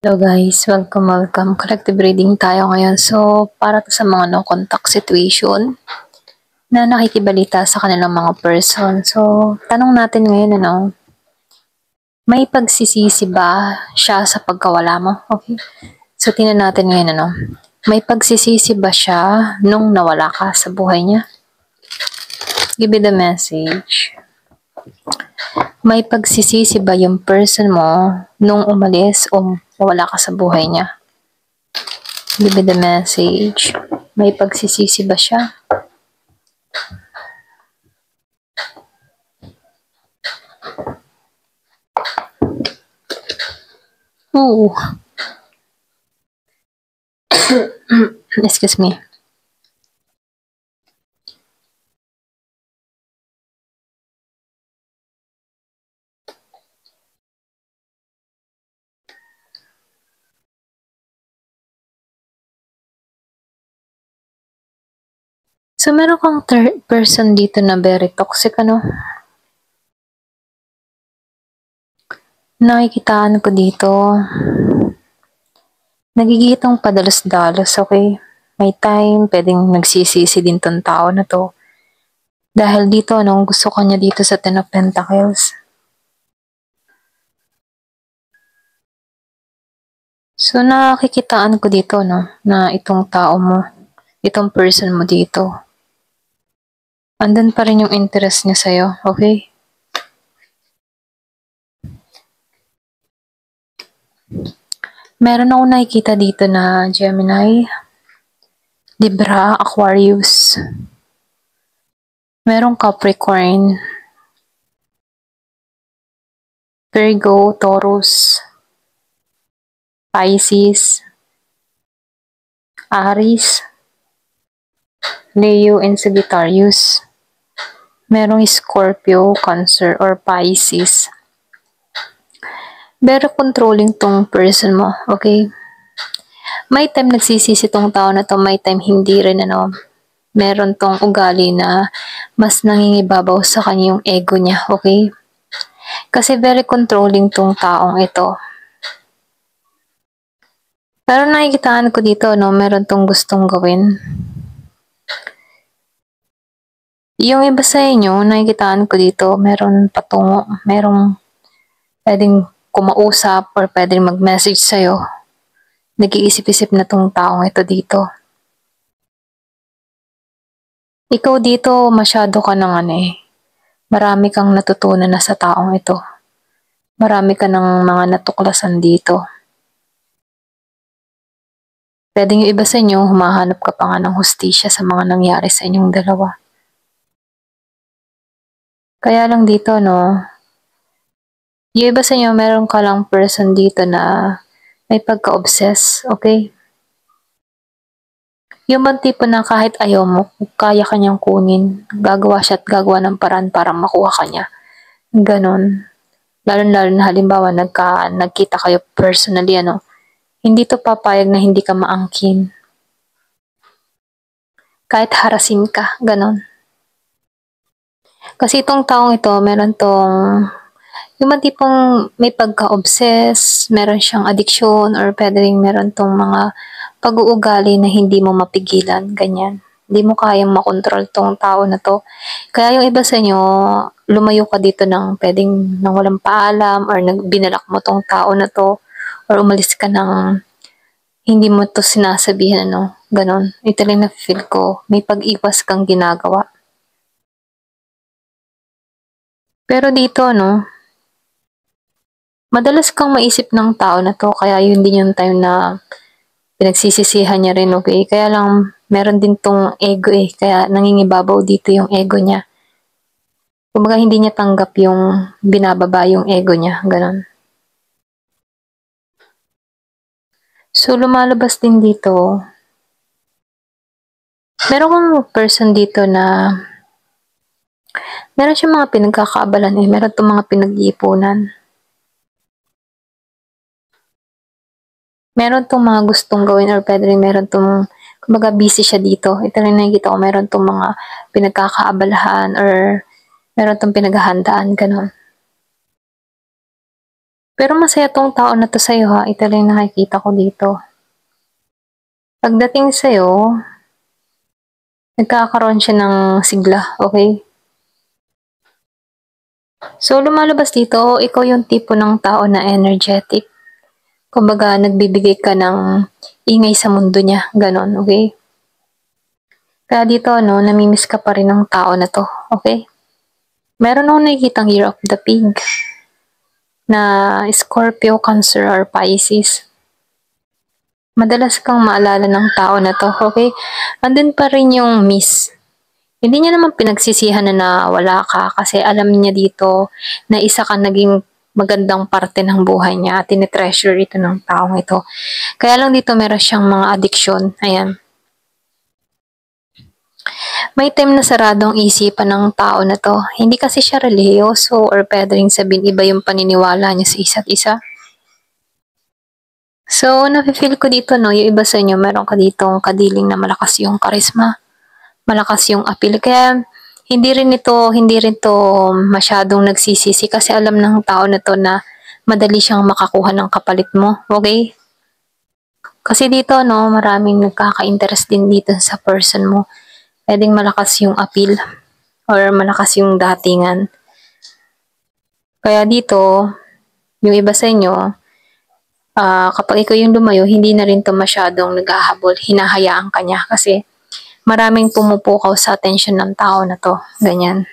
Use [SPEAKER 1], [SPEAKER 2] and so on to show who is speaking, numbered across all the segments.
[SPEAKER 1] Hello guys, welcome. Collective reading tayo ngayon. So, para to sa mga no contact situation na nakikibalita sa kanilang mga person. So, tanong natin ngayon may pagsisisi ba siya sa pagkawala mo? Okay. So, tingnan natin ngayon may pagsisisi ba siya nung nawala ka sa buhay niya? Give me the message. May pagsisisi ba yung person mo nung umalis o nawala ka sa buhay niya? Give me the message. May pagsisisi ba siya? Ooh. Excuse me. So, meron kang third person dito na very toxic, Nakikitaan ko dito. Nagigitong padalos-dalos, okay? May time, pwedeng nagsisisi din tong tao na to. Dahil dito, gusto ko niya dito sa Ten of Pentacles. So, nakikitaan ko dito, na itong tao mo, itong person mo dito, andun pa rin yung interest niya sa'yo, okay? Meron ako nakikita dito na Gemini, Libra, Aquarius, merong Capricorn, Virgo, Taurus, Pisces, Aries, Leo, and Sagittarius. Merong Scorpio, Cancer, or Pisces. Very controlling tong person mo, okay? May time nagsisisi tong tao na to, may time hindi rin, meron tong ugali na mas nangingibabaw sa kanya yung ego niya, okay? Kasi very controlling tong taong ito. Pero nakikitaan ko dito, meron tong gustong gawin. Yung iba sa inyo, nakikitaan ko dito, meron patungo, merong pwedeng kumausap or pwedeng mag-message sa'yo. Nag-iisip-isip na tong taong ito dito. Ikaw dito, masyado ka ng marami kang natutunan na sa taong ito. Marami ka ng mga natuklasan dito. Pwedeng yung iba sa inyo, humahanap ka pa nga ng hustisya sa mga nangyari sa inyong dalawa. Kaya lang dito, yung iba sa inyo, meron ka lang person dito na may pagka-obsess, okay? Yung bang tipo na kahit ayaw mo, kaya kanyang kunin, gagawa siya at gagawa ng paraan para makuha kanya. Ganon. Lalo-lalo na halimbawa, nagkita kayo personally, hindi to papayag na hindi ka maangkin. Kahit harasin ka, ganon. Kasi itong taong ito, meron tong, yung mga tipong may pagka-obsess, meron siyang addiction, or pwedeng meron tong mga pag-uugali na hindi mo mapigilan, ganyan. Hindi mo kayang makontrol tong tao na to. Kaya yung iba sa inyo, lumayo ka dito ng pwedeng nang walang paalam, or binalak mo tong tao na to, or umalis ka ng hindi mo to sinasabihan, ganon. Ito lang na-feel ko, may pag-iwas kang ginagawa. Pero dito, madalas kang maisip ng tao na to, kaya yun din yung time na pinagsisisihan niya rin, okay? Kaya lang, meron din tong ego kaya nangingibabaw dito yung ego niya. Kumbaga, hindi niya tanggap yung binababa yung ego niya, ganon. So, lumalabas din dito, meron kang person dito na meron siyang mga pinagkakaabalan meron tong mga pinag-iipunan. Meron tong mga gustong gawin or pwede rin meron tong, kumbaga busy siya dito. Ito rin nakikita ko, meron tong mga pinagkakaabalahan or meron tong pinaghahandaan, ganon. Pero masaya tong tao na to sa'yo ha, ito lang yung nakikita ko dito. Pagdating sa'yo, nagkakaroon siya ng sigla, okay? So, lumalabas dito, ikaw yung tipo ng tao na energetic. Kumbaga, nagbibigay ka ng ingay sa mundo niya, ganon, okay? Kaya dito, no, namimiss ka pa rin ng tao na to, okay? Meron akong nakikitang Year of the Pig na Scorpio, Cancer, or Pisces. Madalas kang maalala ng tao na to, okay? Andun pa rin yung miss. Hindi niya naman pinagsisihan na nawala ka kasi alam niya dito na isa ka naging magandang parte ng buhay niya at tinitreasure ito ng taong ito. Kaya lang dito meron siyang mga addiction. Ayan. May time na saradong isipan ng tao na to. Hindi kasi siya relihiyoso or pwedeng sabihin iba yung paniniwala niya sa isa't isa. So, nafe-feel ko dito, no, yung iba sa inyo, meron ka ditong kadiling na malakas yung karisma, malakas yung appeal. Kaya, hindi rin to masyadong nagsisisi kasi alam ng tao na to na madali siyang makakuha ng kapalit mo. Okay? Kasi dito, no, maraming nagkaka-interest din dito sa person mo. Pwedeng malakas yung appeal or malakas yung datingan. Kaya dito, yung iba sa inyo, kapag ikaw yung lumayo, hindi na rin to masyadong naghahabol, hinahayaan ka niya kasi maraming pumupukaw sa atensyon ng tao na to. Ganyan.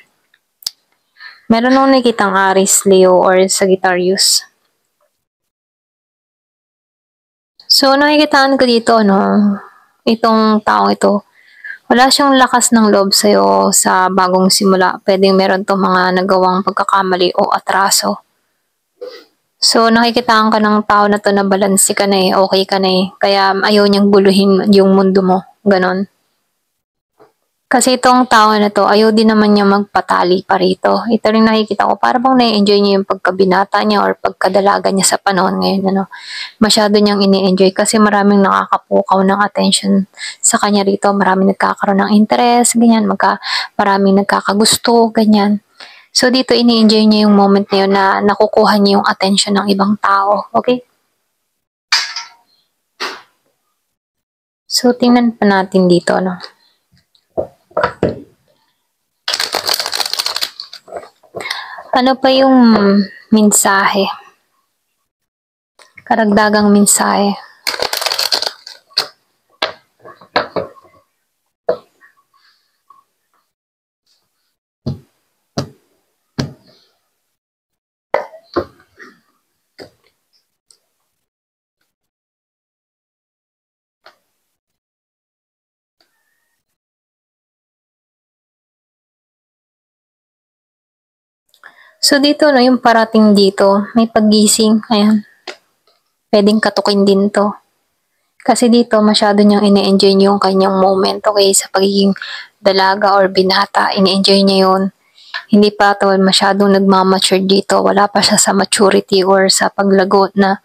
[SPEAKER 1] Meron nung nakitang Aries, Leo, or Sagittarius. So, nakikitaan ko dito, no, itong taong ito, wala siyang lakas ng loob sa'yo sa bagong simula. Pwedeng meron tong mga nagawang pagkakamali o atraso. So, nakikitaan ka ng tao na to na balanse ka na eh, okay ka na eh. Kaya ayaw niyang buluhin yung mundo mo. Ganon. Kasi itong tao na to, ayaw din naman niya magpatali pa rito. Ito rin nakikita ko, para bang na-enjoy niya yung pagkabinata niya or pagkadalaga niya sa panahon ngayon. Ano. Masyado niyang ini-enjoy kasi maraming nakakapukaw ng attention sa kanya rito. Maraming nagkakaroon ng interest, ganyan. Maraming nagkakagusto, ganyan. So, dito ini-enjoy niya yung moment na yun na nakukuha niya yung attention ng ibang tao. Okay? So, tingnan pa natin dito, no? Ano pa yung mensahe? Karagdagang mensahe. So, dito, no, yung parating dito, may paggising. Ayan. Pwedeng katukin din to. Kasi dito, masyado niyang ini-enjoy yung kanyang moment, okay, sa pagiging dalaga or binata. Ini-enjoy niya yun. Hindi pa to masyadong nagmamature dito. Wala pa siya sa maturity or sa paglago na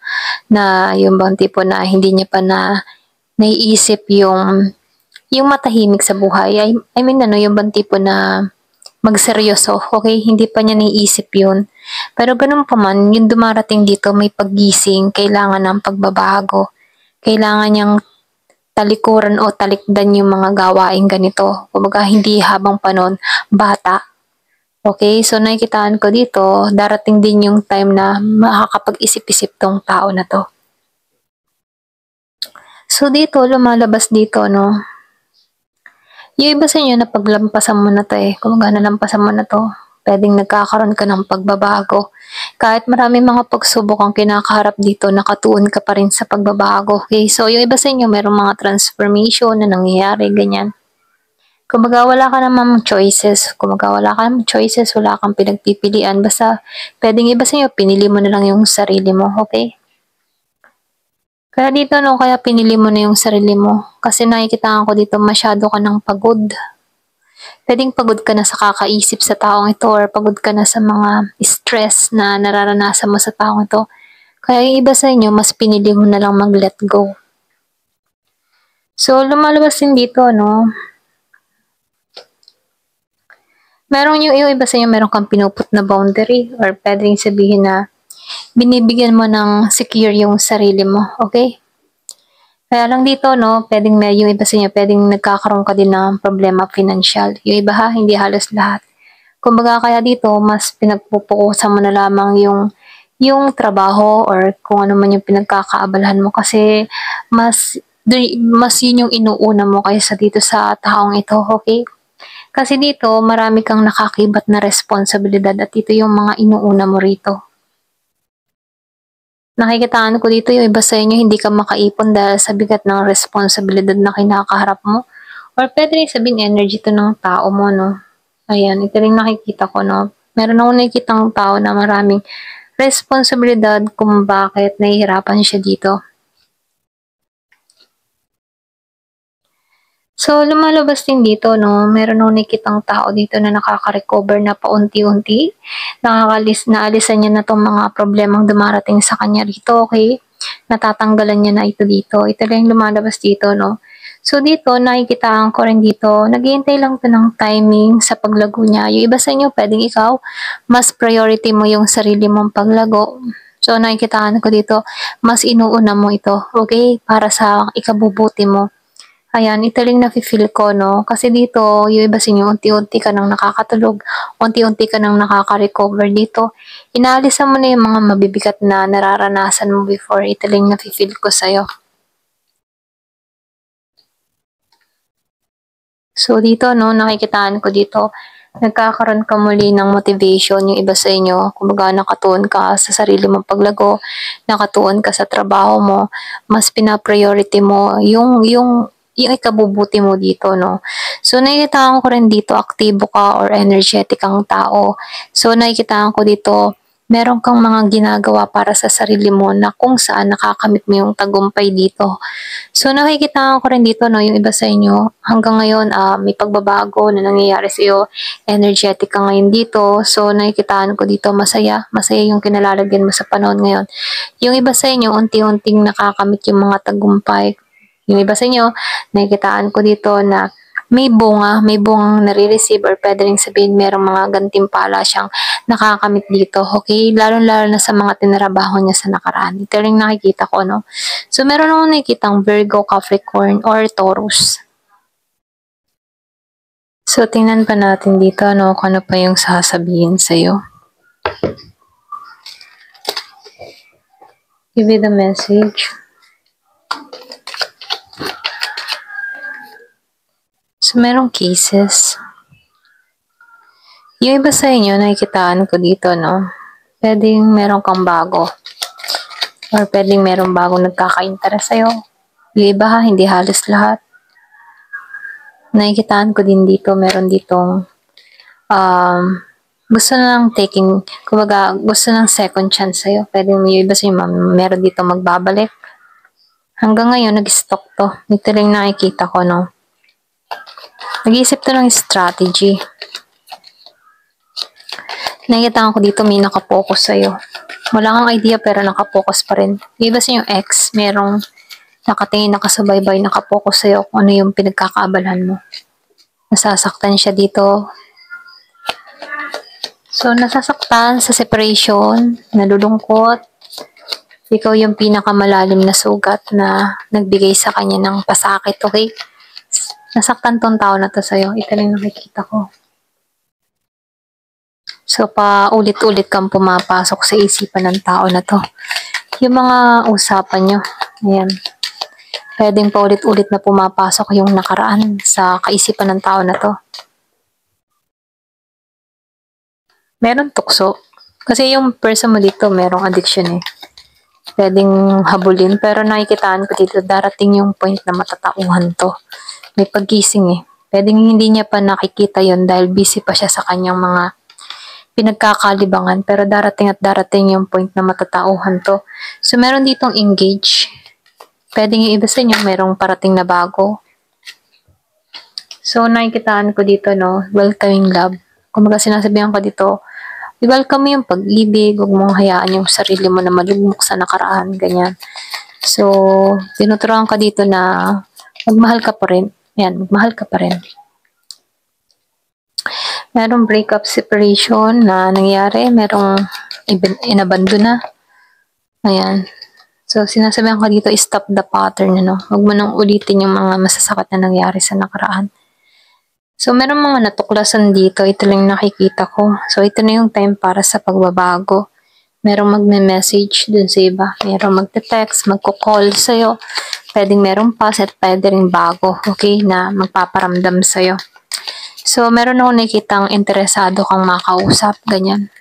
[SPEAKER 1] yung bang tipo na hindi niya pa na naiisip yung matahimik sa buhay. I mean, ano, yung bang tipo na magseryoso, okay? Hindi pa niya naiisip yun. Pero ganun pa man, yung dumarating dito, may paggising, kailangan ng pagbabago. Kailangan niyang talikuran o talikdan yung mga gawain ganito. Kumbaga, hindi habang panon, bata. Okay, so nakikitaan ko dito, darating din yung time na makakapag-isip-isip tong tao na to. So dito, lumalabas dito, no? Yung iba sa inyo na paglampasan mo na to eh. Kung nalampasan mo na to, pwedeng nagkakaroon ka ng pagbabago. Kahit maraming mga pagsubok ang kinakaharap dito, nakatuon ka pa rin sa pagbabago. Okay, so yung iba sa inyo, merong mga transformation na nangyayari, ganyan. Kumbaga wala ka namang choices. Kumbaga wala ka namang choices, wala kang pinagpipilian. Basta pwedeng iba sa inyo, pinili mo na lang yung sarili mo, okay? Kaya dito, no, kaya pinili mo na yung sarili mo. Kasi nakikita ko dito, masyado ka ng pagod. Pwedeng pagod ka na sa kakaisip sa taong ito or pagod ka na sa mga stress na nararanasan mo sa taong ito. Kaya yung iba sa inyo, mas pinili mo na lang mag-let go. So, lumalabas din dito, no? Yung iba sa inyo, meron kang pinuput na boundary or pwedeng sabihin na binibigyan mo ng secure yung sarili mo, okay? Kaya lang dito, no, pwedeng may, yung iba sa inyo, pwedeng nagkakaroon ka din ng problema financial. Yung iba ha, hindi halos lahat. Kumbaga kaya dito, mas pinagpupukusan mo na lamang yung trabaho or kung ano man yung pinagkakaabalahan mo kasi mas yun yung inuuna mo kaysa dito sa taong ito, okay? Kasi dito, marami kang nakakibat na responsibilidad at ito yung mga inuuna mo rito. Nakikitaan ko dito yung iba sa inyo hindi ka makaipon dahil sa bigat ng responsibilidad na kinakaharap mo. Or pwede rin sabihin energy to ng tao mo, no? Ayan, ito rin nakikita ko, no? Meron akong nakikitang tao na maraming responsibilidad kung bakit nahihirapan siya dito. So, lumalabas din dito, no? Meron akong nakikitang tao dito na nakaka-recover na paunti-unti. Naalisan niya na tong mga problemang dumarating sa kanya rito, okay? Natatanggalan niya na ito dito. Ito lang yung lumalabas dito, no? So, dito, nakikitaan ko rin dito, naghihintay lang to ng timing sa paglago niya. Yung iba sa inyo, pwedeng ikaw, mas priority mo yung sarili mong paglago. So, nakikitaan ko dito, mas inuuna mo ito, okay? Para sa ikabubuti mo. Ayan, ito rin nafe-feel ko, no? Kasi dito, yung iba sa inyo, unti-unti ka nang nakakatulog, unti-unti ka nang nakaka-recover dito. Inaalisan mo na yung mga mabibigat na nararanasan mo before. Ito rin nafe-feel ko sa'yo. So, dito, no, nakikitaan ko dito, nagkakaroon ka muli ng motivation yung iba sa inyo. Kumbaga, nakatuon ka sa sarili mong paglago, nakatuon ka sa trabaho mo, mas pina-priority mo yung ikabubuti mo dito, no? So, nakikita ko rin dito, aktibo ka or energetic ang tao. So, nakikita ko dito, meron kang mga ginagawa para sa sarili mo na kung saan nakakamit mo yung tagumpay dito. So, nakikita ko rin dito, no, yung iba sa inyo, hanggang ngayon, may pagbabago na nangyayari sa iyo, energetic ka ngayon dito. So, nakikitaan ko dito, masaya yung kinalalagyan mo sa panahon ngayon. Yung iba sa inyo, unti-unting nakakamit yung mga tagumpay. Yung iba sa inyo, nakikitaan ko dito na may bungang nare-receive or pwede rin sabihin merong mga gantimpala siyang nakakamit dito, okay? Lalo-lalo na sa mga tinrabaho niya sa nakaraan. Ito rin nakikita ko, no? So, meron akong nakikitang Virgo, Capricorn, or Taurus. So, tingnan pa natin dito, no, kung ano pa yung sasabihin sa'yo. Give me the message. So, merong cases. Yung iba sa inyo, nakikitaan ko dito, no? Pwedeng meron kang bago. Or pwedeng merong bagong nagkaka-interest sa'yo. Yung iba ha, hindi halos lahat. Nakikitaan ko din dito, meron ditong gusto na ng taking, kumbaga, gusto ng second chance sa'yo. Pwede yung iba sa'yo, meron dito magbabalik. Hanggang ngayon, nag-stock to. Ito lang nakikita ko, no? Nag-iisip to ng strategy. Nakikita ko dito, may nakapokus sa'yo. Wala kang idea, pero nakapokus pa rin. Yung iba sa'yo, ex, merong nakatingin, nakasubaybay, nakapokus sa'yo kung ano yung pinagkakaabalahan mo. Nasasaktan siya dito. So, nasasaktan sa separation, nalulungkot. Ikaw yung pinakamalalim na sugat na nagbigay sa kanya ng pasakit, okay? Nasaktan tong tao na to sa'yo. Ito lang nakikita ko. So, paulit-ulit kang pumapasok sa isipan ng tao na to. Yung mga usapan nyo, ayan. Pwedeng paulit-ulit na pumapasok yung nakaraan sa kaisipan ng tao na to. Meron tukso. Kasi yung person mo dito, merong addiction eh. Pwedeng habulin, pero nakikitaan ko dito, darating yung point na matatauhan to. May pagkising eh. Pwedeng hindi niya pa nakikita yon dahil busy pa siya sa kanyang mga pinagkakalibangan, pero darating at darating yung point na matatauhan to. So, meron ditong engage. Pwedeng yung iba sa inyo, merong parating na bago. So, nakikitaan ko dito, no, welcoming love. Kumbaga sinasabihan ko dito, i-welcome mo yung pag-ibig, huwag mong hayaan yung sarili mo na malugmok sa nakaraan, ganyan. So, tinuturuan ka dito na magmahal ka pa rin. Yan, magmahal ka pa rin. Merong breakup separation na nangyari, merong inabando na. Ayan. So, sinasabihan ko dito, stop the pattern, ano. Huwag mo nang ulitin yung mga masasakit na nangyari sa nakaraan. So, meron mga natuklasan dito. Ito lang nakikita ko. So, ito na yung time para sa pagbabago. Merong magme-message dun sa iba. Merong magte-text, magko-call sa'yo. Pwedeng merong pass at pwede rin bago, okay, na magpaparamdam sa'yo. So, meron ako nakikitang interesado kang makausap, ganyan.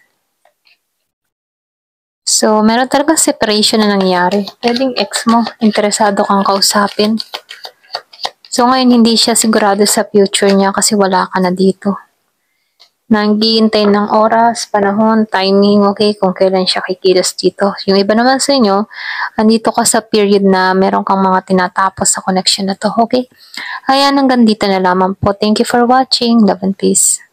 [SPEAKER 1] So, meron talagang separation na nangyari. Pwedeng ex mo, interesado kang kausapin. So, ngayon hindi siya sigurado sa future niya kasi wala ka na dito. Naghihintay ng oras, panahon, timing, okay, kung kailan siya kikilos dito. Yung iba naman sa inyo, andito ka sa period na meron kang mga tinatapos sa connection na to, okay? Ayan, hanggang dito na lamang po. Thank you for watching. Love and peace.